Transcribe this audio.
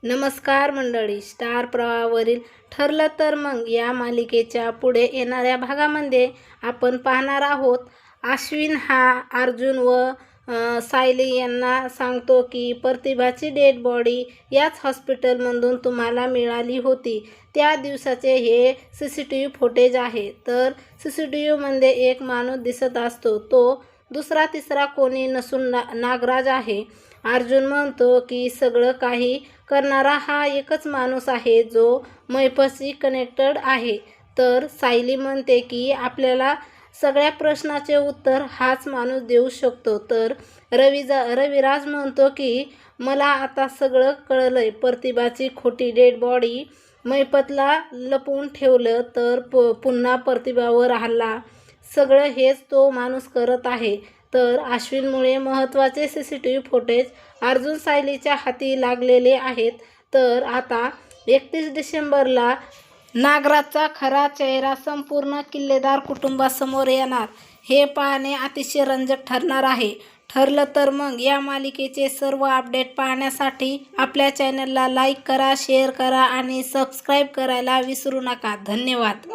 नमस्कार मंडळी, स्टार प्रवाहावरील ठरलं तर मग या मालिकेच्या पुढे येणाऱ्या भागामध्ये आपण पाहणार आहोत. अश्विन हा अर्जुन व सायली यांना सांगतो की प्रतिभाची डेड बॉडी याच हॉस्पिटलमधून तुम्हाला मिळाली होती. त्या दिवसाचे हे CCTV फुटेज आहे. तर CCTVमध्ये एक माणूस दिसत असतो. तो दुसरा तिसरा कोणी नसून नागराज आहे. अर्जुन म्हणतो की सगळं काही करणारा हा एकच माणूस आहे जो मैफशी कनेक्टेड आहे. तर सायली म्हणते की आपल्याला सगळ्या प्रश्नाचे उत्तर हाच माणूस देऊ शकतो. तर रविराज म्हणतो की मला आता सगळं कळलंय. प्रतिभाची खोटी डेड बॉडी मैफतला लपवून ठेवलं तर पुन्हा प्रतिभावर हल्ला. सगळं हेच तो माणूस करत आहे. तर अश्विनमुळे महत्त्वाचे CCTV फुटेज अर्जुन सायलीच्या हाती लागलेले आहेत. तर आता 31 डिसेंबरला नागराजचा खरा चेहरा संपूर्ण किल्लेदार कुटुंबासमोर येणार. हे पाहणे अतिशय रंजक ठरणार आहे. ठरलं तर मग या मालिकेचे सर्व अपडेट पाहण्यासाठी आपल्या चॅनलला लाईक करा, शेअर करा आणि सबस्क्राईब करायला विसरू नका. धन्यवाद.